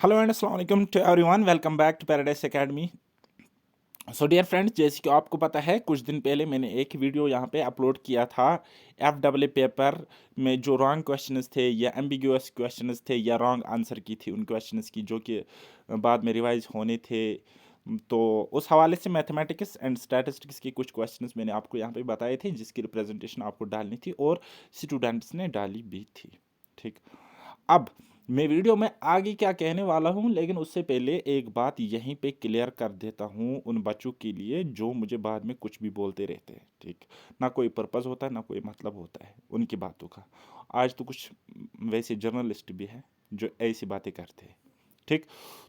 Hello and अस्सलाम वालेकुम to everyone, welcome back to Paradise Academy. So dear friends, जैसे कि आपको पता है कुछ दिन पहले मैंने एक वीडियो यहाँ पे अपलोड किया था। एफ डब्ल्यू पेपर में जो रॉन्ग क्वेश्चंस थे या एम्बिगुअस क्वेश्चंस थे या रॉन्ग आंसर की थी उन क्वेश्चंस की, जो कि बाद में रिवाइज होने थे। तो उस हवाले से मैथमेटिक्स एंड स्टैटिस्टिक्स के कुछ क्वेश्चंस मैंने आपको यहाँ पे बताए थे, जिसकी रिप्रेजेंटेशन आपको डालनी थी और स्टूडेंट्स ने डाली भी थी। ठीक, अब मैं वीडियो में आगे क्या कहने वाला हूं, लेकिन उससे पहले एक बात यहीं पे क्लियर कर देता हूं उन बच्चों के लिए जो मुझे बाद में कुछ भी बोलते रहते हैं। ठीक, ना कोई पर्पस होता है ना कोई मतलब होता है उनकी बातों का। आज तो कुछ वैसे जर्नलिस्ट भी हैं जो ऐसी बातें करते हैं। ठीक,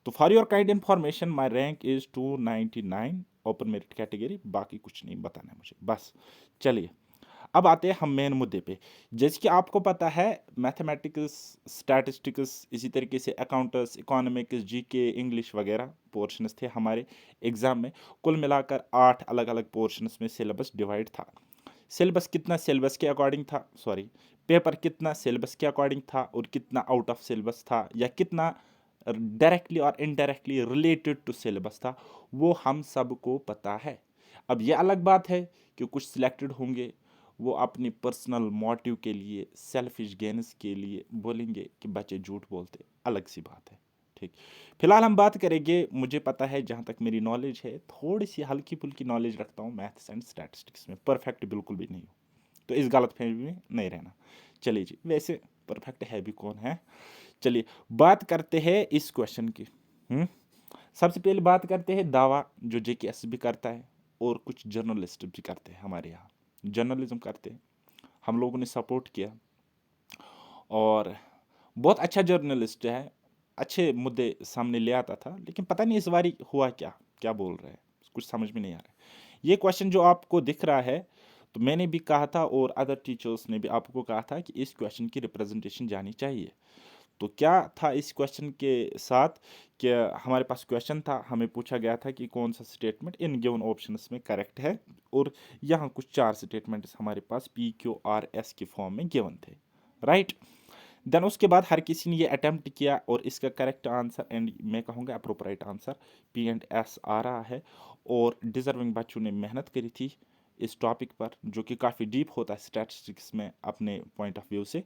तो for your kind information my rank is 299 open merit category, बाकी कुछ नहीं बताना है मुझे बस। चलिए, अब आते हैं हम मेन मुद्दे पे। जैसे कि आपको पता है मैथमेटिक्स, स्टैटिस्टिक्स, इसी तरीके से अकाउंट्स, इकोनॉमिक्स, जीके, इंग्लिश वगैरह पोर्शंस थे हमारे एग्जाम में। कुल मिलाकर 8 अलग अलग पोर्शंस में सिलेबस डिवाइड था। सिलेबस कितना सिलेबस के अकॉर्डिंग था, सॉरी, पेपर कितना सिलेबस के अकॉर्डिंग था और कितना आउट ऑफ सिलेबस था या कितना डायरेक्टली और इनडायरेक्टली रिलेटेड टू सिलेबस था, वो हम सबको पता है। अब ये अलग बात है कि कुछ सिलेक्टेड होंगे, वो अपनी पर्सनल मोटिव के लिए, सेल्फिश गेन्स के लिए बोलेंगे कि बच्चे झूठ बोलते, अलग सी बात है। ठीक, फिलहाल हम बात करेंगे। मुझे पता है, जहाँ तक मेरी नॉलेज है, थोड़ी सी हल्की फुल्की नॉलेज रखता हूँ मैथ्स एंड स्टैटिस्टिक्स में, परफेक्ट बिल्कुल भी नहीं हूँ, तो इस गलत फहमी में नहीं रहना। चलिए जी, वैसे परफेक्ट है भी कौन है। चलिए बात करते हैं इस क्वेश्चन की। हम्म सबसे पहले बात करते हैं दावा जो जेकेएस भी करता है और कुछ जर्नलिस्ट भी करते हैं। हमारे यहाँ जर्नलिज्म करते हैं, हम लोगों ने सपोर्ट किया और बहुत अच्छा जर्नलिस्ट है, अच्छे मुद्दे सामने ले आता था। लेकिन पता नहीं इस बारी हुआ क्या, क्या बोल रहे हैं, कुछ समझ में नहीं आ रहा है। ये क्वेश्चन जो आपको दिख रहा है, तो मैंने भी कहा था और अदर टीचर्स ने भी आपको कहा था कि इस क्वेश्चन की रिप्रेजेंटेशन जानी चाहिए। तो क्या था इस क्वेश्चन के साथ कि हमारे पास क्वेश्चन था, हमें पूछा गया था कि कौन सा स्टेटमेंट इन गिवन ऑप्शंस में करेक्ट है, और यहाँ कुछ 4 स्टेटमेंट्स हमारे पास पी क्यू आर एस के फॉर्म में गिवन थे। राइट, देन उसके बाद हर किसी ने ये अटेम्प्ट किया और इसका करेक्ट आंसर, एंड मैं कहूँगा appropriate answer, P and S आ रहा है। और डिजर्विंग बच्चों ने मेहनत करी थी इस टॉपिक पर, जो कि काफ़ी डीप होता है स्टैटिस्टिक्स में अपने पॉइंट ऑफ व्यू से,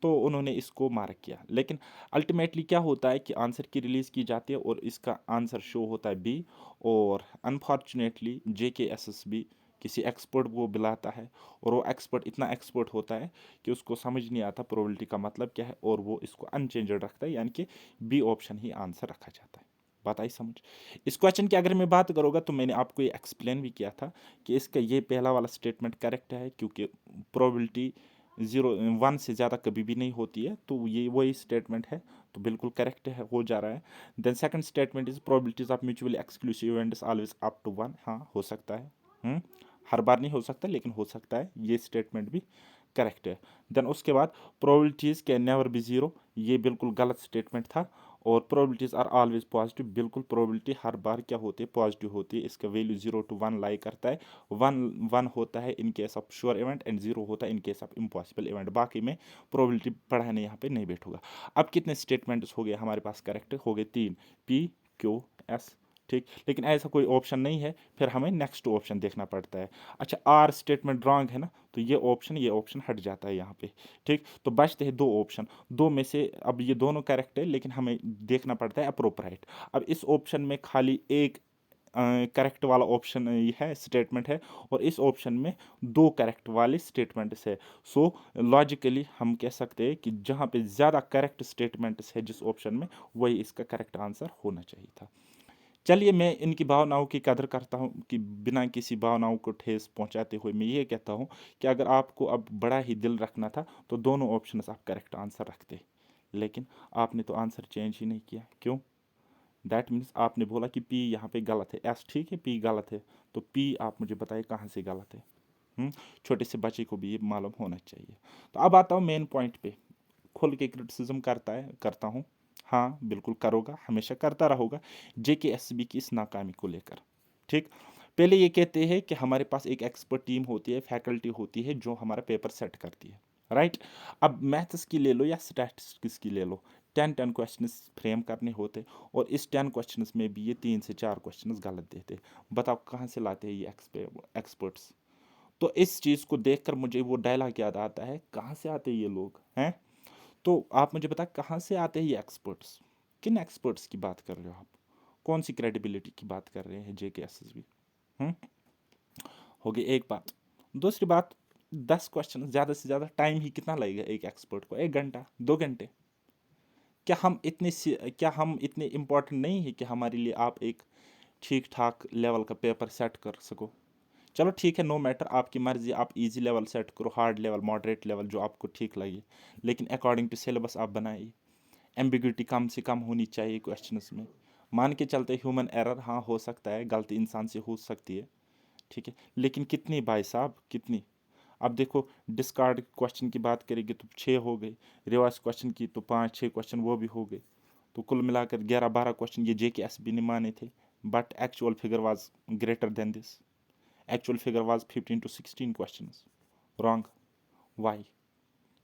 तो उन्होंने इसको मार्क किया। लेकिन अल्टीमेटली क्या होता है कि आंसर की रिलीज़ की जाती है और इसका आंसर शो होता है बी। और अनफॉर्चुनेटली जे के एस एस बी किसी एक्सपर्ट को बुलाता है, और वो एक्सपर्ट इतना एक्सपर्ट होता है कि उसको समझ नहीं आता प्रोबेबिलिटी का मतलब क्या है, और वो इसको अनचेंज्ड रखता है, यानी कि बी ऑप्शन ही आंसर रखा जाता है। बात आई समझ। इस क्वेश्चन की अगर मैं बात करूँगा तो मैंने आपको ये एक्सप्लेन भी किया था कि इसका ये पहला वाला स्टेटमेंट करेक्ट है, क्योंकि प्रोबेबिलिटी 0 1 से ज़्यादा कभी भी नहीं होती है, तो ये वही स्टेटमेंट है, तो बिल्कुल करेक्ट है, हो जा रहा है। Then second statement is probabilities of mutually exclusive events always up to 1, हाँ हो सकता है। हर बार नहीं हो सकता, लेकिन हो सकता है, ये स्टेटमेंट भी करेक्ट है। देन उसके बाद probabilities can never be zero, ये बिल्कुल गलत स्टेटमेंट था। और प्रोबेबिलिटीज़ आर ऑलवेज पॉजिटिव, बिल्कुल प्रोबेबिलिटी हर बार क्या होती है, पॉजिटिव होती है। इसका वैल्यू 0 to 1 लाई करता है। 1 होता है in case of sure event and 0 होता है in case of impossible event. बाकी में प्रोबेबिलिटी पढ़ाने यहाँ पे नहीं बैठूंगा। अब कितने स्टेटमेंट्स हो गए हमारे पास करेक्ट, हो गए 3, पी क्यू एस। ठीक, लेकिन ऐसा कोई ऑप्शन नहीं है, फिर हमें नेक्स्ट ऑप्शन देखना पड़ता है। अच्छा, आर स्टेटमेंट रॉन्ग है ना, तो ये ऑप्शन हट जाता है यहाँ पे। ठीक, तो बचते हैं 2 ऑप्शन, दो में से अब ये दोनों करेक्ट है, लेकिन हमें देखना पड़ता है अप्रोप्राइट। अब इस ऑप्शन में खाली एक करेक्ट वाला ऑप्शन है, स्टेटमेंट है, और इस ऑप्शन में 2 करेक्ट वाले स्टेटमेंट्स है। सो लॉजिकली हम कह सकते हैं कि जहाँ पे ज़्यादा करेक्ट स्टेटमेंट्स है जिस ऑप्शन में, वही इसका करेक्ट आंसर होना चाहिए था। चलिए, मैं इनकी भावनाओं की कदर करता हूँ कि बिना किसी भावनाओं को ठेस पहुँचाते हुए मैं ये कहता हूँ कि अगर आपको अब बड़ा ही दिल रखना था तो दोनों ऑप्शंस आप करेक्ट आंसर रखते, लेकिन आपने तो आंसर चेंज ही नहीं किया। क्यों? दैट मीन्स आपने बोला कि पी यहाँ पे गलत है, एस ठीक है, पी गलत है, तो पी आप मुझे बताइए कहाँ से गलत है। छोटे से बच्चे को भी ये मालूम होना चाहिए। तो अब आता हूँ मेन पॉइंट पे। खुल के क्रिटिसिज्म करता हूँ, हाँ बिल्कुल करूँगा, हमेशा करता रहूँगा जेकेएसबी की इस नाकामी को लेकर। ठीक, पहले ये कहते हैं कि हमारे पास एक एक्सपर्ट टीम होती है, फैकल्टी होती है जो हमारा पेपर सेट करती है। राइट, अब मैथ्स की ले लो या स्टैटिस्टिक्स की ले लो, 10 क्वेश्चंस फ्रेम करने होते और इस 10 क्वेश्चंस में भी ये 3 से 4 क्वेश्चंस गलत देते। बताओ कहाँ से लाते हैं ये एक्सपर्ट्स। तो इस चीज़ को देखकर मुझे वो डायलॉग याद आता है, कहाँ से आते हैं ये लोग हैं। तो आप मुझे बताएं कहाँ से आते हैं ये एक्सपर्ट्स, किन एक्सपर्ट्स की बात कर रहे हो आप, कौन सी क्रेडिबिलिटी की बात कर रहे हैं JK SSB। हम्म हो गई एक बात। दूसरी बात, 10 क्वेश्चन ज़्यादा से ज़्यादा टाइम ही कितना लगेगा एक एक्सपर्ट को, 1 घंटा 2 घंटे। क्या हम इतने इम्पोर्टेंट नहीं है कि हमारे लिए आप एक ठीक ठाक लेवल का पेपर सेट कर सको। चलो ठीक है, नो मैटर, आपकी मर्जी, आप इजी लेवल सेट करो, हार्ड लेवल, मॉडरेट लेवल, जो आपको ठीक लगे, लेकिन अकॉर्डिंग टू सिलेबस आप बनाइए। एम्बिग्यूटी कम से कम होनी चाहिए क्वेश्चंस में। मान के चलते ह्यूमन एरर हाँ हो सकता है, गलती इंसान से हो सकती है, ठीक है, लेकिन कितनी भाई साहब, कितनी। अब देखो डिस्कार्ड क्वेश्चन की बात करेंगे तो 6 हो गए, रिवर्स क्वेश्चन की तो 5-6 क्वेश्चन वो भी हो गए, तो कुल मिलाकर 11-12 क्वेश्चन ये JK SSB ने माने थे। But actual figure was greater than this. Actual figure was 15 to 16 questions. Wrong. Why?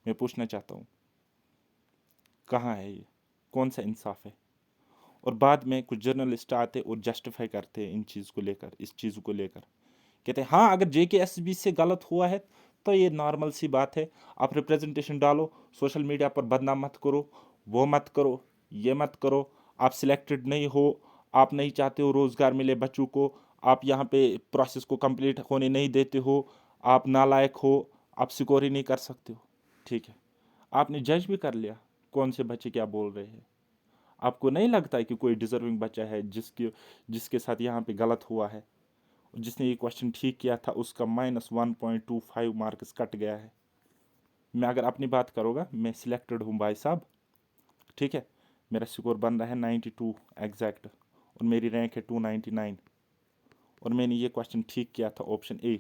मैं पूछना चाहता हूँ कहाँ है ये, कौन सा इंसाफ है। और बाद में कुछ जर्नलिस्ट आते और जस्टिफाई करते हैं इन चीज़ को लेकर, इस चीज़ को लेकर, कहते हैं हाँ अगर JK SSB से गलत हुआ है तो ये नॉर्मल सी बात है, आप रिप्रेजेंटेशन डालो, सोशल मीडिया पर बदनाम मत करो, वो मत करो, ये मत करो, आप सिलेक्टेड नहीं हो, आप नहीं चाहते हो रोज़गार मिले बच्चों को, आप यहाँ पे प्रोसेस को कंप्लीट होने नहीं देते हो, आप नालायक हो, आप स्कोर ही नहीं कर सकते हो। ठीक है, आपने जज भी कर लिया कौन से बच्चे क्या बोल रहे हैं। आपको नहीं लगता है कि कोई डिजर्विंग बच्चा है जिसके साथ यहाँ पे गलत हुआ है, जिसने ये क्वेश्चन ठीक किया था, उसका -1.25 मार्क्स कट गया है। मैं अगर अपनी बात करूँगा, मैं सिलेक्टेड हूँ भाई साहब, ठीक है, मेरा स्कोर बन रहा है 92 एग्जैक्ट और मेरी रैंक है 299, और मैंने ये क्वेश्चन ठीक किया था ऑप्शन ए।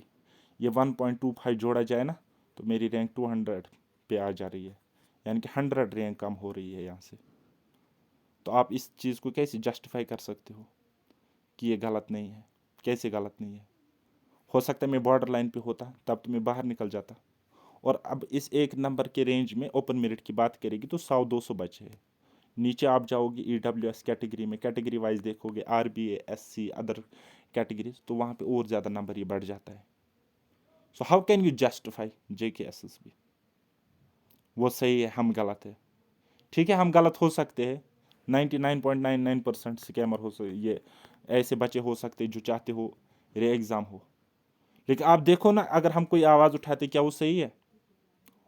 ये 1.25 जोड़ा जाए ना तो मेरी रैंक 200 पे आ जा रही है, यानी कि 100 रैंक कम हो रही है यहाँ से। तो आप इस चीज़ को कैसे जस्टिफाई कर सकते हो कि ये गलत नहीं है, कैसे गलत नहीं है। हो सकता है मैं बॉर्डर लाइन पे होता तब तो मैं बाहर निकल जाता। और अब इस एक नंबर के रेंज में ओपन मेरिट की बात करेगी तो 100-200 बचे हैं। नीचे आप जाओगे EWS कैटेगरी में, कैटेगरी वाइज देखोगे RBA SC अदर कैटेगरीज, तो वहाँ पे और ज़्यादा नंबर ये बढ़ जाता है। So how can you justify JK SSB। वो सही है, हम गलत है, ठीक है, हम गलत हो सकते हैं, 99.99% स्कैमर हो सकते, ये ऐसे बच्चे हो सकते जो चाहते हो रे एग्ज़ाम हो, लेकिन आप देखो ना, अगर हम कोई आवाज़ उठाते क्या वो सही है।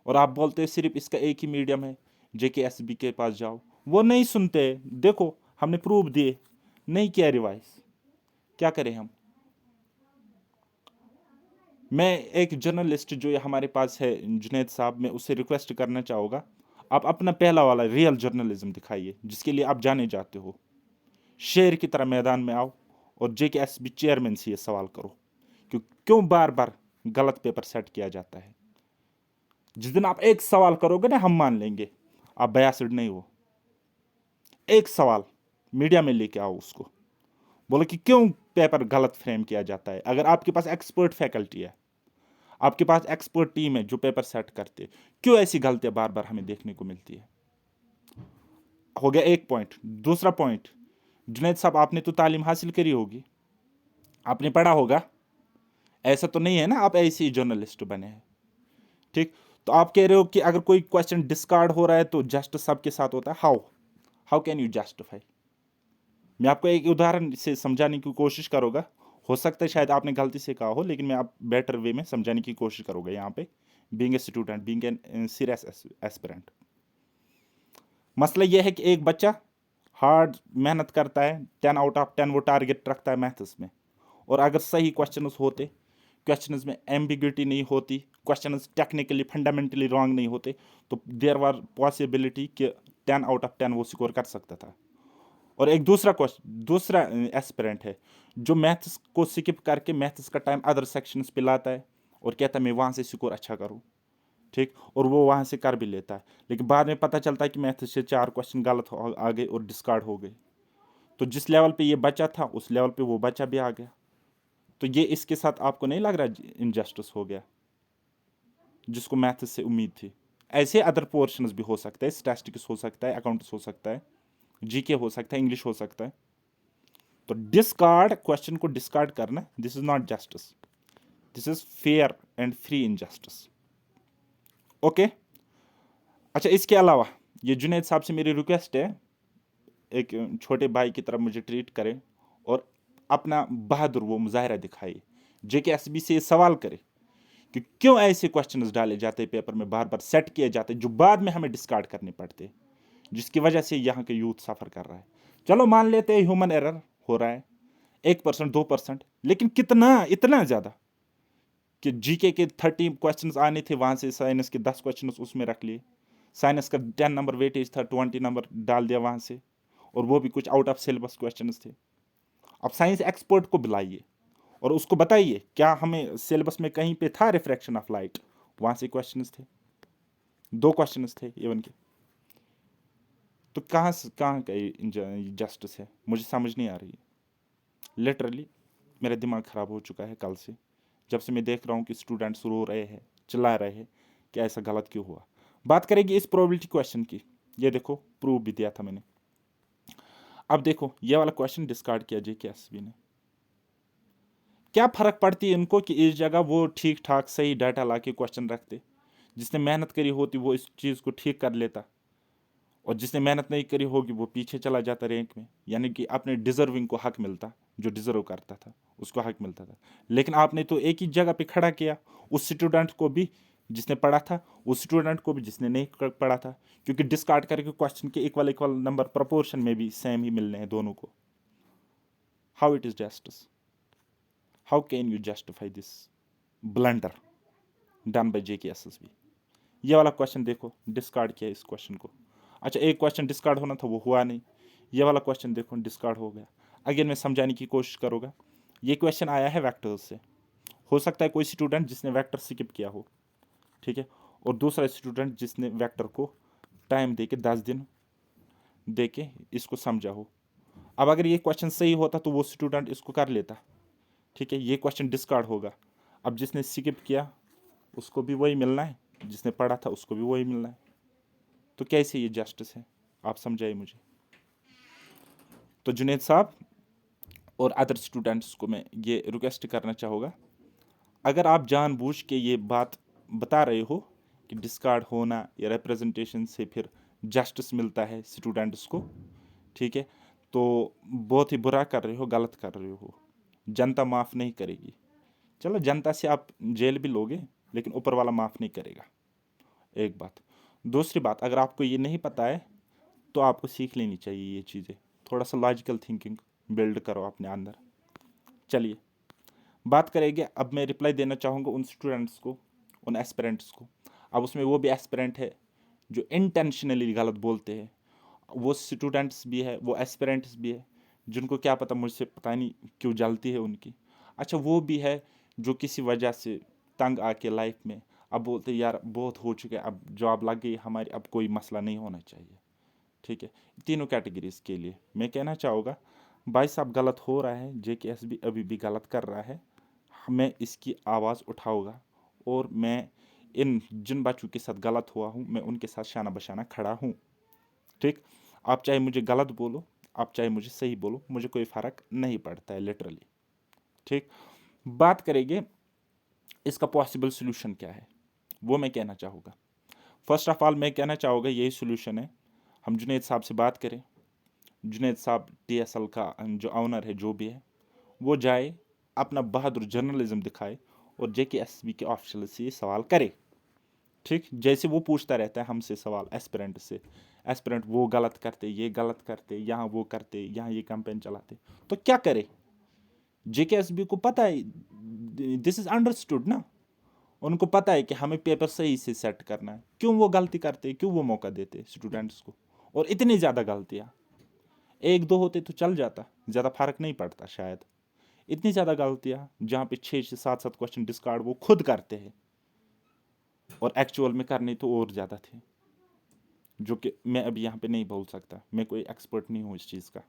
और आप बोलते सिर्फ इसका एक ही मीडियम है, JK SSB के पास जाओ, वो नहीं सुनते। देखो हमने प्रूफ दिए, नहीं किया रिवाइज, क्या करें हम। मैं एक जर्नलिस्ट जो हमारे पास है जुनैद साहब, मैं उससे रिक्वेस्ट करना चाहूँगा, आप अपना पहला वाला रियल जर्नलिज्म दिखाइए जिसके लिए आप जाने जाते हो, शेर की तरह मैदान में आओ और JK SSB चेयरमैन से ये सवाल करो कि क्यों बार बार गलत पेपर सेट किया जाता है। जिस दिन आप एक सवाल करोगे ना, हम मान लेंगे आप बयासिड नहीं हो। एक सवाल मीडिया में लेके आओ उसको, बोलो कि क्यों पेपर गलत फ्रेम किया जाता है। अगर आपके पास एक्सपर्ट फैकल्टी है, आपके पास एक्सपर्ट टीम है जो पेपर सेट करते, क्यों ऐसी गलतियां बार बार हमें देखने को मिलती है। हो गया एक पॉइंट। दूसरा पॉइंट, जुनैद साहब आपने तो तालीम हासिल करी होगी, आपने पढ़ा होगा, ऐसा तो नहीं है ना आप ऐसे ही जर्नलिस्ट बने हैं, ठीक। तो आप कह रहे हो कि अगर कोई क्वेश्चन डिस्कार्ड हो रहा है तो जस्ट सबके साथ होता है। How how can you justify. मैं आपको एक उदाहरण से समझाने की कोशिश करूँगा, हो सकता है शायद आपने गलती से कहा हो, लेकिन मैं आप बेटर वे में समझाने की कोशिश करूँगा यहाँ पे, being a student, being an serious aspirant. मसला यह है कि एक बच्चा हार्ड मेहनत करता है, 10 out of 10 वो टारगेट रखता है मैथ्स में, और अगर सही क्वेश्चंस होते, क्वेश्चंस में एम्बिग्यूटी नहीं होती, क्वेश्चंस टेक्निकली फंडामेंटली रॉन्ग नहीं होते, तो देयर वार पॉसिबिलिटी कि 10 out of 10 वो स्कोर कर सकता था। और एक दूसरा एस्पिरेंट है जो मैथ्स को स्किप करके मैथ्स का टाइम अदर सेक्शंस पे लाता है और कहता है मैं वहाँ से स्कोर अच्छा करूँ, ठीक, और वो वहाँ से कर भी लेता है, लेकिन बाद में पता चलता है कि मैथ्स से 4 क्वेश्चन गलत आ गए और डिस्कार्ड हो गए। तो जिस लेवल पे ये बच्चा था उस लेवल पे वो बच्चा भी आ गया। तो ये इसके साथ आपको नहीं लग रहा इनजस्टिस हो गया जिसको मैथ्स से उम्मीद थी। ऐसे अदर पोर्शंस भी हो सकता है, स्टैटिस्टिक्स हो सकता है, अकाउंट्स हो सकता है, जीके हो सकता है, इंग्लिश हो सकता है। तो डिस्कार्ड, क्वेश्चन को डिस्कार्ड करना, this is not justice, this is fair and free injustice. Okay. अच्छा, इसके अलावा ये जुनैद साहब से मेरी रिक्वेस्ट है, एक छोटे भाई की तरफ मुझे ट्रीट करें और अपना बहादुर वो मुजाहरा दिखाइए, जेकेएसबी से सवाल करे कि क्यों ऐसे क्वेश्चंस डाले जाते हैं पेपर में, बार बार सेट किए जाते हैं, जो बाद में हमें डिस्कार्ड करने पड़ते हैं, जिसकी वजह से यहाँ के यूथ सफ़र कर रहा है। चलो मान लेते हैं ह्यूमन एरर हो रहा है 1%, 2%, लेकिन कितना, इतना ज़्यादा कि जीके के 30 क्वेश्चंस आने थे, वहाँ से साइंस के 10 क्वेश्चंस उसमें रख लिए, साइंस का 10 नंबर वेटेज था, 20 नंबर डाल दिया वहाँ से, और वो भी कुछ आउट ऑफ सिलेबस क्वेश्चंस थे। अब साइंस एक्सपर्ट को बुलाइए और उसको बताइए क्या हमें सिलेबस में कहीं पे था रिफ्रैक्शन ऑफ लाइट, वहाँ से क्वेश्चंस थे, 2 क्वेश्चंस थे इवन के। तो कहाँ से कहाँ का जस्टिस है, मुझे समझ नहीं आ रही है। लिटरली मेरा दिमाग ख़राब हो चुका है कल से, जब से मैं देख रहा हूँ कि स्टूडेंट्स रो रहे हैं, चिल्ला रहे हैं कि ऐसा गलत क्यों हुआ। बात करेंगे इस प्रोबेबिलिटी क्वेश्चन की, ये देखो प्रूफ भी दिया था मैंने। अब देखो ये वाला क्वेश्चन डिस्कार्ड किया जेकेएसबी ने, क्या फ़र्क पड़ती है इनको कि इस जगह वो ठीक ठाक सही डाटा ला के क्वेश्चन रखते, जिसने मेहनत करी होती वो इस चीज़ को ठीक कर लेता, और जिसने मेहनत नहीं करी होगी वो पीछे चला जाता रैंक में, यानी कि अपने डिजर्विंग को हक मिलता, जो डिजर्व करता था उसको हक मिलता था। लेकिन आपने तो एक ही जगह पे खड़ा किया, उस स्टूडेंट को भी जिसने पढ़ा था, उस स्टूडेंट को भी जिसने नहीं पढ़ा था, क्योंकि डिस्कार्ड करके क्वेश्चन के इक्वल इक्वल नंबर प्रपोर्शन में भी सेम ही मिलने हैं दोनों को। How it is justice, how can you justify this blunder done by JKSSB. ये वाला क्वेश्चन देखो डिस्कार्ड किया इस क्वेश्चन को। अच्छा, एक क्वेश्चन डिस्कार्ड होना था वो हुआ नहीं, ये वाला क्वेश्चन देखो डिस्कार्ड हो गया। अगेन मैं समझाने की कोशिश करूँगा। ये क्वेश्चन आया है वेक्टर्स से, हो सकता है कोई स्टूडेंट जिसने वेक्टर स्किप किया हो, ठीक है, और दूसरा स्टूडेंट जिसने वेक्टर को टाइम दे के 10 दिन दे के इसको समझा हो। अब अगर ये क्वेश्चन सही होता तो वो स्टूडेंट इसको कर लेता, ठीक है, ये क्वेश्चन डिस्कार्ड होगा। अब जिसने स्किप किया उसको भी वही मिलना है, जिसने पढ़ा था उसको भी वही मिलना है। तो कैसे ये जस्टिस है, आप समझाइए मुझे। तो जुनैद साहब और अदर स्टूडेंट्स को मैं ये रिक्वेस्ट करना चाहूँगा, अगर आप जानबूझ के ये बात बता रहे हो कि डिस्कार्ड होना या रिप्रेजेंटेशन से फिर जस्टिस मिलता है स्टूडेंट्स को, ठीक है, तो बहुत ही बुरा कर रहे हो, गलत कर रहे हो। जनता माफ़ नहीं करेगी। चलो जनता से आप जेल भी लोगे, लेकिन ऊपर वाला माफ़ नहीं करेगा, एक बात। दूसरी बात, अगर आपको ये नहीं पता है तो आपको सीख लेनी चाहिए ये चीज़ें, थोड़ा सा लॉजिकल थिंकिंग बिल्ड करो अपने अंदर। चलिए बात करेंगे, अब मैं रिप्लाई देना चाहूँगा उन स्टूडेंट्स को, उन एस्पिरेंट्स को। अब उसमें वो भी एस्पिरेंट है जो इंटेंशनली गलत बोलते हैं, वो स्टूडेंट्स भी है, वो एस्पिरेंट्स भी है जिनको क्या पता मुझसे पता नहीं क्यों जलती है उनकी। अच्छा, वो भी है जो किसी वजह से तंग आके लाइफ में अब बोलते यार बहुत हो चुके, अब जॉब लग गई हमारी, अब कोई मसला नहीं होना चाहिए, ठीक है। तीनों कैटेगरीज के लिए मैं कहना चाहूँगा, भाई साहब गलत हो रहा है, जेकेएसबी अभी भी गलत कर रहा है, मैं इसकी आवाज़ उठाऊँगा, और मैं इन जिन बच्चों के साथ गलत हुआ हूँ मैं उनके साथ शाना बशाना खड़ा हूँ, ठीक। आप चाहे मुझे गलत बोलो, आप चाहे मुझे सही बोलो, मुझे कोई फ़र्क नहीं पड़ता है लिटरली, ठीक। बात करेंगे इसका पॉसिबल सोल्यूशन क्या है, वो मैं कहना चाहूँगा। फर्स्ट ऑफ ऑल मैं कहना चाहूँगा यही सोल्यूशन है, हम जुनैद साहब से बात करें। जुनैद साहब टीएसएल का जो ऑनर है, जो भी है, वो जाए अपना बहादुर जर्नलिज्म दिखाए और जेकेएसबी के ऑफिशियल से ये सवाल करे, ठीक। जैसे वो पूछता रहता है हमसे सवाल एस्पिरेंट से, एस्पिरेंट वो गलत करते, ये गलत करते, यहाँ वो करते, यहाँ ये कैंपेन चलाते, तो क्या करे। जेकेएसबी को पता है, दिस इज अंडरस्टूड ना, उनको पता है कि हमें पेपर सही से सेट करना है। क्यों वो गलती करते, क्यों वो मौका देते स्टूडेंट्स को, और इतनी ज़्यादा गलतियाँ, एक दो होते तो चल जाता, ज़्यादा फर्क नहीं पड़ता शायद। इतनी ज़्यादा गलतियाँ जहाँ पे 6 से 7 क्वेश्चन डिस्कार्ड वो खुद करते हैं, और एक्चुअल में करने तो और ज़्यादा थे, जो कि मैं अभी यहाँ पे नहीं बोल सकता, मैं कोई एक्सपर्ट नहीं हूँ इस चीज़ का,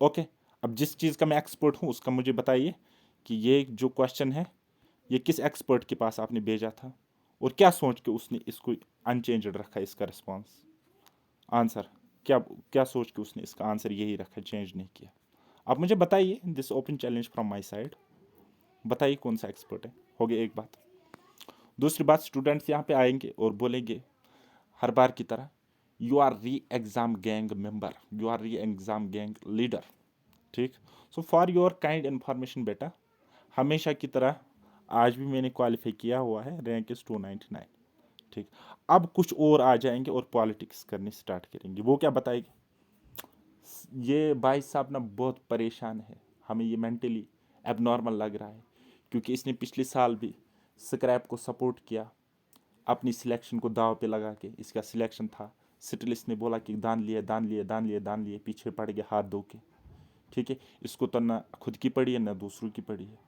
ओके। अब जिस चीज़ का मैं एक्सपर्ट हूँ उसका मुझे बताइए कि ये जो क्वेश्चन है ये किस एक्सपर्ट के पास आपने भेजा था, और क्या सोच के उसने इसको अनचेंज्ड रखा, इसका रिस्पॉन्स आंसर क्या, क्या सोच के उसने इसका आंसर यही रखा, चेंज नहीं किया। आप मुझे बताइए, this open challenge from my side, बताइए कौन सा एक्सपर्ट है। हो गई एक बात। दूसरी बात, स्टूडेंट्स यहाँ पे आएंगे और बोलेंगे हर बार की तरह, you are re exam gang member, you are re exam gang leader. ठीक। So for your kind information बेटा, हमेशा की तरह आज भी मैंने क्वालिफाई किया हुआ है, रैंक इज 299। ठीक। अब कुछ और आ जाएंगे और पॉलिटिक्स करनी स्टार्ट करेंगे। वो क्या बताएगी, ये भाई साहब ना बहुत परेशान है, हमें ये मेंटली एबनॉर्मल लग रहा है, क्योंकि इसने पिछले साल भी स्क्रैप को सपोर्ट किया, अपनी सिलेक्शन को दाव पे लगा के। इसका सिलेक्शन था, स्टिल इसने बोला कि दान लिए दान लिए दान लिए दान लिए, पीछे पड़ गए हाथ धो के। ठीक है, इसको तो ना खुद की पड़ी है ना दूसरों की पड़ी है।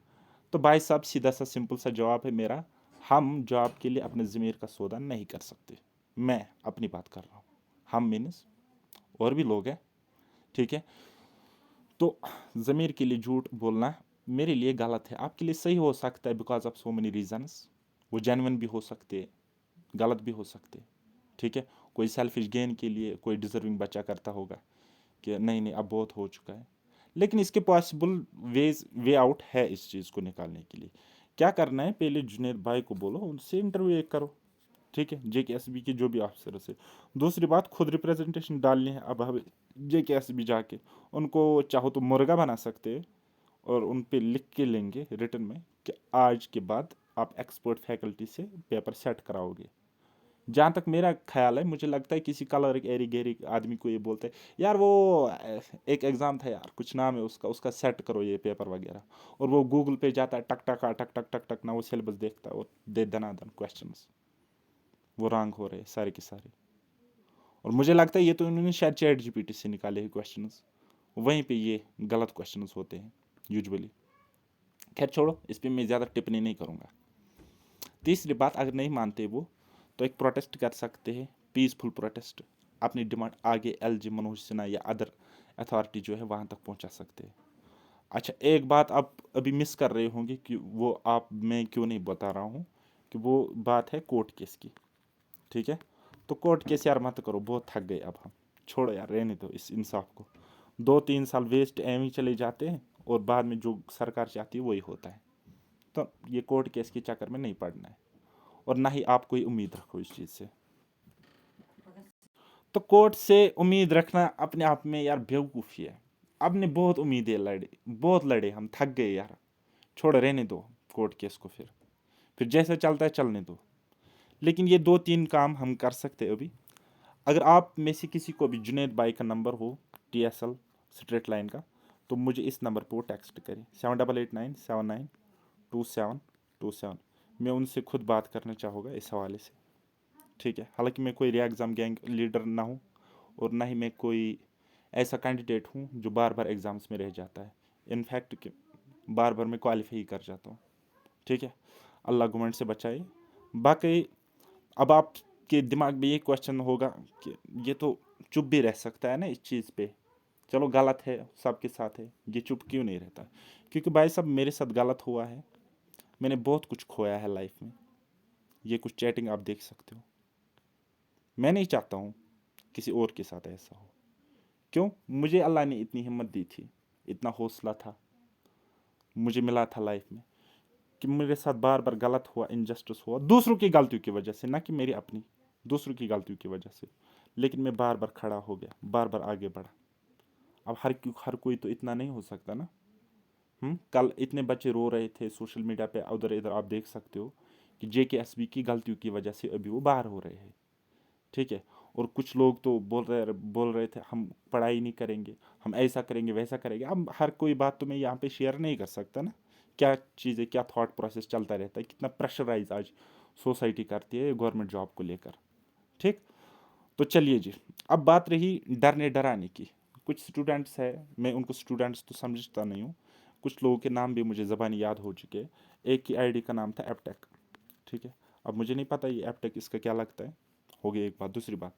तो भाई साहब सीधा सा सिंपल सा जवाब है मेरा, हम जॉब के लिए अपने ज़मीर का सौदा नहीं कर सकते। मैं अपनी बात कर रहा हूँ, हम मीन्स और भी लोग हैं। ठीक है, तो ज़मीर के लिए झूठ बोलना मेरे लिए गलत है, आपके लिए सही हो सकता है, because of so many reasons. वो जेन्युइन भी हो सकते, गलत भी हो सकते। ठीक है, कोई सेल्फिश गेन के लिए कोई डिजर्विंग बच्चा करता होगा कि नहीं नहीं अब बहुत हो चुका है, लेकिन इसके पॉसिबल वे आउट है इस चीज़ को निकालने के लिए। क्या करना है, पहले जुनेद भाई को बोलो, उनसे इंटरव्यू एक करो। ठीक है, JKSB के जो भी ऑफिसर से। दूसरी बात, खुद रिप्रेजेंटेशन डालनी है। अब हम JKSB जाके उनको चाहो तो मुर्गा बना सकते हैं और उन पे लिख के लेंगे रिटर्न में कि आज के बाद आप एक्सपर्ट फैकल्टी से पेपर सेट कराओगे। जहाँ तक मेरा ख्याल है, मुझे लगता है किसी कलर एरी गेरी आदमी को ये बोलते हैं यार वो एक एग्ज़ाम था यार, कुछ नाम है उसका, उसका सेट करो ये पेपर वगैरह, और वो गूगल पे जाता है, टक टक टक टक टक टक ना वो सिलेबस देखता है और दे दनादन क्वेश्चंस, वो रॉन्ग हो रहे सारे के सारे। और मुझे लगता है ये तो इन्होंने शायद ChatGPT से निकाले हैं क्वेश्चंस, वहीं पे ये गलत क्वेश्चंस होते हैं यूजुअली। खैर छोड़ो, इस पर मैं ज़्यादा टिप्पणी नहीं करूँगा। तीसरी बात, अगर नहीं मानते वो, तो एक प्रोटेस्ट कर सकते हैं, पीसफुल प्रोटेस्ट, अपनी डिमांड आगे LG मनोज सिन्हा या अदर अथॉरिटी जो है वहाँ तक पहुँचा सकते हैं। अच्छा, एक बात आप अभी मिस कर रहे होंगे कि वो आप, मैं क्यों नहीं बता रहा हूँ, कि वो बात है कोर्ट केस की। ठीक है, तो कोर्ट केस यार मत करो, बहुत थक गए अब हम, छोड़ो यार, रहने दो इस इंसाफ को। 2-3 साल वेस्ट एम ही चले जाते हैं और बाद में जो सरकार चाहती है वही होता है। तो ये कोर्ट केस के चक्कर में नहीं पड़ना है, और ना ही आप कोई उम्मीद रखो इस चीज़ से। तो कोर्ट से उम्मीद रखना अपने आप में यार बेवकूफ़ी है। आपने बहुत उम्मीदें लड़े, बहुत लड़े, हम थक गए यार, छोड़, रहने दो कोर्ट केस को, फिर जैसा चलता है चलने दो। लेकिन ये 2-3 काम हम कर सकते हैं अभी। अगर आप में से किसी को भी जुनेद भाई का नंबर हो, TSL स्ट्रेट लाइन का, तो मुझे इस नंबर पर टेक्स्ट करें, 7889792727। मैं उनसे खुद बात करना चाहूँगा इस हवाले से। ठीक है, हालांकि मैं कोई री एग्ज़ाम गैंग लीडर ना हूँ, और ना ही मैं कोई ऐसा कैंडिडेट हूँ जो बार बार एग्ज़ाम्स में रह जाता है। इनफैक्ट कि बार बार मैं क्वालिफाई कर जाता हूँ। ठीक है, अल्लाह घुमंड से बचाए। बाकी अब आपके दिमाग में ये क्वेश्चन होगा कि ये तो चुप भी रह सकता है ना इस चीज़ पे, चलो गलत है सबके साथ है, ये चुप क्यों नहीं रहता। क्योंकि भाई साहब मेरे साथ गलत हुआ है, मैंने बहुत कुछ खोया है लाइफ में। ये कुछ चैटिंग आप देख सकते हो, मैं नहीं चाहता हूँ किसी और के साथ ऐसा हो। क्यों, मुझे अल्लाह ने इतनी हिम्मत दी थी, इतना हौसला था मुझे मिला था लाइफ में, कि मेरे साथ बार बार गलत हुआ, इनजस्टिस हुआ, दूसरों की गलतियों की वजह से, ना कि मेरी अपनी, दूसरों की गलतियों की वजह से। लेकिन मैं बार बार खड़ा हो गया, बार बार आगे बढ़ा। अब हर कोई तो इतना नहीं हो सकता ना। कल इतने बच्चे रो रहे थे सोशल मीडिया पे, उधर इधर आप देख सकते हो कि JKSB की गलतियों की वजह से अभी वो बाहर हो रहे हैं। ठीक है, और कुछ लोग तो बोल रहे थे हम पढ़ाई नहीं करेंगे, हम ऐसा करेंगे वैसा करेंगे। अब हर कोई बात तो मैं यहाँ पे शेयर नहीं कर सकता ना, क्या चीज़ें, क्या थॉट प्रोसेस चलता रहता है, कितना प्रेशराइज आज सोसाइटी करती है गवर्नमेंट जॉब को लेकर। ठीक, तो चलिए जी, अब बात रही डरने डराने की। कुछ स्टूडेंट्स है, मैं उनको स्टूडेंट्स तो समझता नहीं हूँ, कुछ लोगों के नाम भी मुझे ज़बानी याद हो चुके हैं। एक की ID का नाम था एपटेक। ठीक है, अब मुझे नहीं पता ये एपटेक इसका क्या लगता है। हो गई एक बात। दूसरी बात,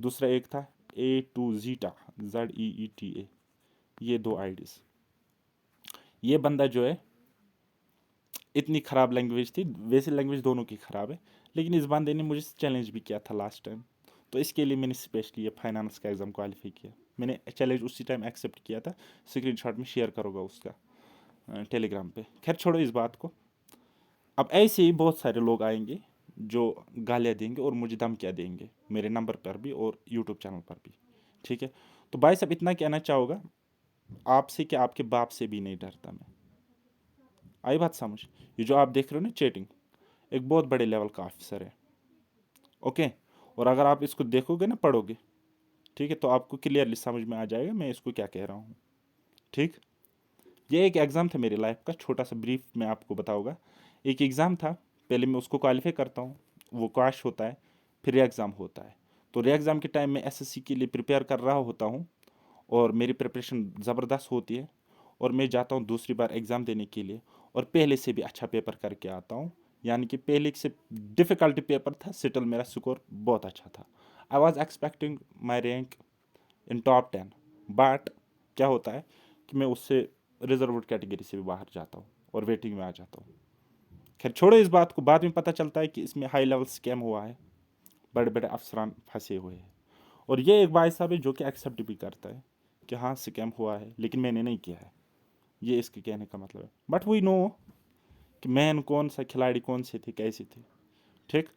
दूसरा एक था A2 ZETA, ZEETA। ये 2 IDs। ये बंदा जो है, इतनी ख़राब लैंग्वेज थी, वैसे लैंग्वेज दोनों की ख़राब है, लेकिन इस बंदे ने मुझे चैलेंज भी किया था लास्ट टाइम, तो इसके लिए मैंने स्पेशली ये फाइनेंस का एग्ज़ाम क्वालिफाई किया। मैंने चैलेंज उसी टाइम एक्सेप्ट किया था, स्क्रीनशॉट में शेयर करूँगा उसका टेलीग्राम पे। खैर छोड़ो इस बात को। अब ऐसे ही बहुत सारे लोग आएंगे जो गालियाँ देंगे और मुझे धमकियाँ देंगे, मेरे नंबर पर भी और यूट्यूब चैनल पर भी। ठीक है, तो भाई साहब इतना कहना चाहूँगा आपसे कि आपके बाप से भी नहीं डरता मैं। आई बात समझ? ये जो आप देख रहे हो ना चैटिंग, एक बहुत बड़े लेवल का ऑफिसर है। ओके, और अगर आप इसको देखोगे ना, पढ़ोगे, ठीक है, तो आपको क्लियरली समझ में आ जाएगा मैं इसको क्या कह रहा हूँ। ठीक, ये एक एग्ज़ाम था मेरी लाइफ का, छोटा सा ब्रीफ मैं आपको बताऊँगा। एक एग्ज़ाम था, पहले मैं उसको क्वालिफाई करता हूँ, वो क्वाश होता है, फिर री एग्ज़ाम होता है। तो री एग्ज़ाम के टाइम में एसएससी के लिए प्रिपेयर कर रहा होता हूँ और मेरी प्रिपरेशन ज़बरदस्त होती है और मैं जाता हूँ दूसरी बार एग्ज़ाम देने के लिए और पहले से भी अच्छा पेपर करके आता हूँ। यानी कि पहले से डिफ़िकल्ट पेपर था, स्टिल मेरा स्कोर बहुत अच्छा था। I was expecting my rank in top 10, but क्या होता है कि मैं उससे रिजर्व्ड कैटेगरी से भी बाहर जाता हूँ और वेटिंग में आ जाता हूँ। खैर छोड़ो इस बात को, बाद में पता चलता है कि इसमें हाई लेवल स्कैम हुआ है, बड़े बड़े अफसरान फंसे हुए हैं। और ये एक भाई साहब है जो कि एक्सेप्ट भी करता है कि हाँ स्कैम हुआ है, लेकिन मैंने नहीं किया है। ये इसके कहने का मतलब है। बट वी नो कि मैन कौन सा खिलाड़ी कौन से थे, कैसे थे। ठीक,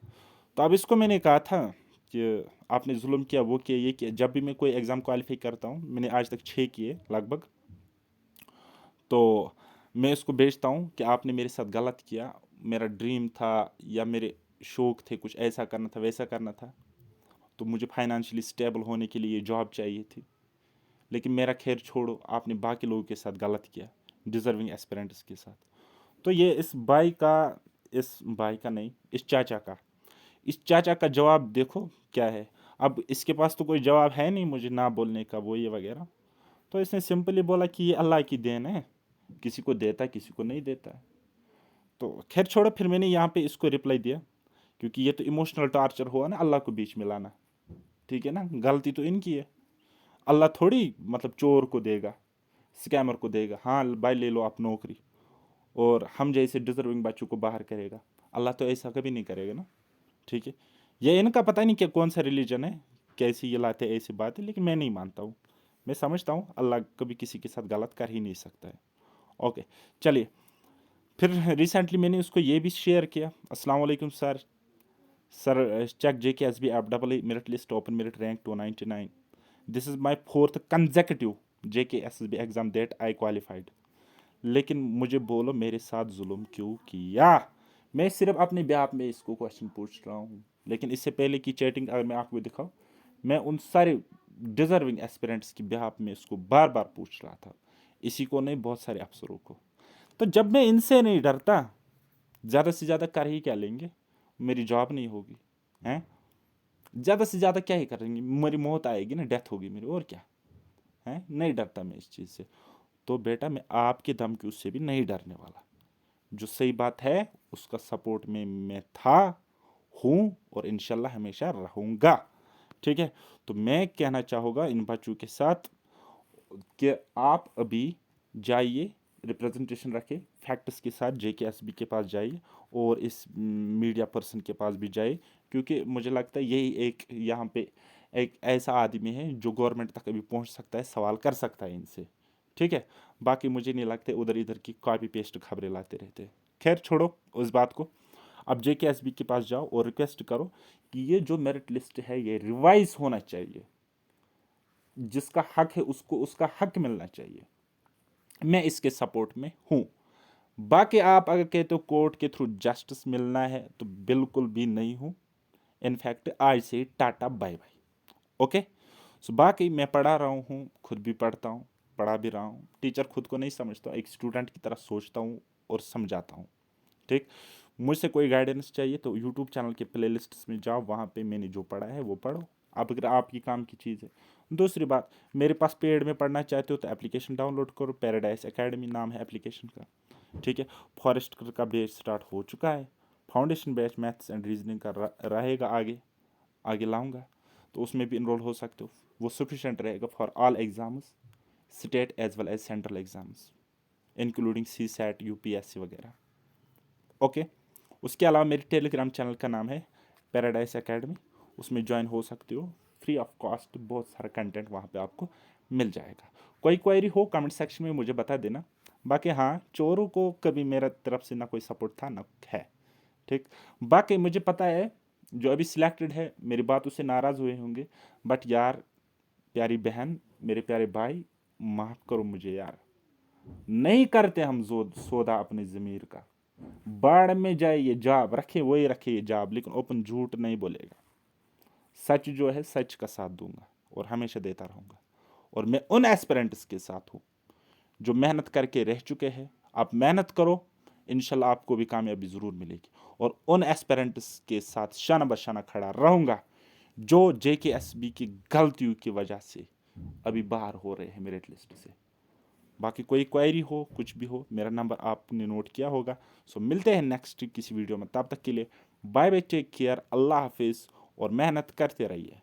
तो अब इसको मैंने कहा था कि आपने जुल्म किया, वो किया, ये किया। जब भी मैं कोई एग्ज़ाम क्वालिफाई करता हूँ, मैंने आज तक 6 किए लगभग, तो मैं इसको भेजता हूँ कि आपने मेरे साथ गलत किया, मेरा ड्रीम था या मेरे शौक थे, कुछ ऐसा करना था वैसा करना था, तो मुझे फाइनेंशियली स्टेबल होने के लिए जॉब चाहिए थी, लेकिन मेरा खैर छोड़ो, आपने बाकी लोगों के साथ गलत किया, डिज़र्विंग एस्पिरेंट्स के साथ। तो ये इस भाई का नहीं, इस चाचा का जवाब देखो क्या है। अब इसके पास तो कोई जवाब है नहीं मुझे ना बोलने का, वो ये वगैरह। तो इसने सिंपली बोला कि ये अल्लाह की देन है, किसी को देता है किसी को नहीं देता है। तो खैर छोड़ो, फिर मैंने यहाँ पे इसको रिप्लाई दिया, क्योंकि ये तो इमोशनल टॉर्चर हुआ ना, अल्लाह को बीच में लाना। ठीक है ना, गलती तो इनकी है। अल्लाह थोड़ी मतलब चोर को देगा, स्कैमर को देगा, हाँ भाई ले लो आप नौकरी, और हम जैसे डिजर्विंग बच्चों को बाहर करेगा। अल्लाह तो ऐसा कभी नहीं करेगा ना। ठीक है, ये इनका पता नहीं क्या कौन सा रिलीजन है, कैसी ये लाते हैं ऐसी बात है, लेकिन मैं नहीं मानता हूँ। मैं समझता हूँ अल्लाह कभी किसी के साथ गलत कर ही नहीं सकता है। ओके, चलिए, फिर रिसेंटली मैंने उसको ये भी शेयर किया, अस्सलाम वालेकुम sir, check JKSB FEE merit list, open merit rank 299. This is my fourth consecutive JKSB exam that I qualified. लेकिन मुझे बोलो मेरे साथ जुल्म क्यों किया? मैं सिर्फ अपने ब्याह में इसको क्वेश्चन पूछ रहा हूँ, लेकिन इससे पहले की चैटिंग अगर मैं आपको दिखाऊँ, मैं उन सारे डिजर्विंग एस्पिरेंट्स की ब्याह में इसको बार बार पूछ रहा था, इसी को नहीं बहुत सारे अफसरों को। तो जब मैं इनसे नहीं डरता, ज़्यादा से ज़्यादा कर ही क्या लेंगे, मेरी जॉब नहीं होगी, हैं? ज़्यादा से ज़्यादा क्या ही करेंगे, मेरी मौत आएगी ना, डेथ होगी मेरी, और क्या है। नहीं डरता मैं इस चीज़ से। तो बेटा मैं आपके धमकी उससे भी नहीं डरने वाला। जो सही बात है उसका सपोर्ट में मैं था, हूँ और इंशाल्लाह हमेशा रहूँगा। ठीक है, तो मैं कहना चाहूँगा इन बच्चों के साथ कि आप अभी जाइए, रिप्रेजेंटेशन रखें फैक्ट्स के साथ, JKSB के पास जाइए और इस मीडिया पर्सन के पास भी जाइए, क्योंकि मुझे लगता है यही एक यहाँ पे एक ऐसा आदमी है जो गवर्नमेंट तक अभी पहुँच सकता है, सवाल कर सकता है इनसे। ठीक है, बाकी मुझे नहीं लगता उधर इधर की कॉपी पेस्ट खबरें लाते रहते। खैर छोड़ो उस बात को, अब JKSB के पास जाओ और रिक्वेस्ट करो कि ये जो मेरिट लिस्ट है ये रिवाइज होना चाहिए, जिसका हक है उसको उसका हक मिलना चाहिए। मैं इसके सपोर्ट में हूँ। बाकी आप अगर कहते हो कोर्ट के थ्रू जस्टिस मिलना है, तो बिल्कुल भी नहीं हूँ। इनफैक्ट आज से टाटा बाय बाय। ओके, सो बाकी मैं पढ़ा रहा हूँ, खुद भी पढ़ता हूँ, पढ़ा भी रहा हूँ। टीचर खुद को नहीं समझता, एक स्टूडेंट की तरह सोचता हूँ और समझाता हूँ। ठीक, मुझसे कोई गाइडेंस चाहिए तो यूट्यूब चैनल के प्लेलिस्ट्स में जाओ, वहाँ पे मैंने जो पढ़ा है वो पढ़ो, अब अगर आपकी काम की चीज़ है। दूसरी बात, मेरे पास पेड में पढ़ना चाहते हो तो एप्लीकेशन डाउनलोड करो, पैराडाइज एकेडमी नाम है एप्लीकेशन का। ठीक है, फॉरेस्ट का बैच स्टार्ट हो चुका है, foundation batch maths and reasoning का रहेगा, आगे आगे लाऊंगा, तो उसमें भी इनरोल हो सकते हो। वो सफिशेंट रहेगा for all exams, state as well as central exams, including CSAT UPSC वगैरह। ओके, उसके अलावा मेरे टेलीग्राम चैनल का नाम है पैराडाइज एकेडमी, उसमें ज्वाइन हो सकते हो फ्री ऑफ कॉस्ट। बहुत सारा कंटेंट वहाँ पे आपको मिल जाएगा। कोई क्वेरी हो कमेंट सेक्शन में मुझे बता देना। बाकी हाँ, चोरों को कभी मेरा तरफ से ना कोई सपोर्ट था ना है, ठीक। बाकी मुझे पता है जो अभी सिलेक्टेड है मेरी बातों से नाराज़ हुए होंगे, बट यार प्यारी बहन, मेरे प्यारे भाई, माफ़ करो मुझे यार, नहीं करते हम सौदा अपने ज़मीर का। बाढ़ में जाए ये जाब रखे, वही रखे ये जाब, लेकिन ओपन झूठ नहीं बोलेगा। सच जो है सच का साथ दूंगा और हमेशा देता रहूंगा। और मैं उन एस्पिरेंट्स के साथ हूँ जो मेहनत करके रह चुके हैं। आप मेहनत करो, इंशाल्लाह आपको भी कामयाबी ज़रूर मिलेगी। और उन एस्पिरेंट्स के साथ शाना बशाना खड़ा रहूंगा जो JKSB की गलतियों की वजह से अभी बाहर हो रहे हैं मेरिट लिस्ट से। बाकी कोई क्वेरी हो, कुछ भी हो, मेरा नंबर आपने नोट किया होगा। सो मिलते हैं नेक्स्ट किसी वीडियो में, तब तक के लिए बाय बाय, टेक केयर, अल्लाह हाफिज़ और मेहनत करते रहिए।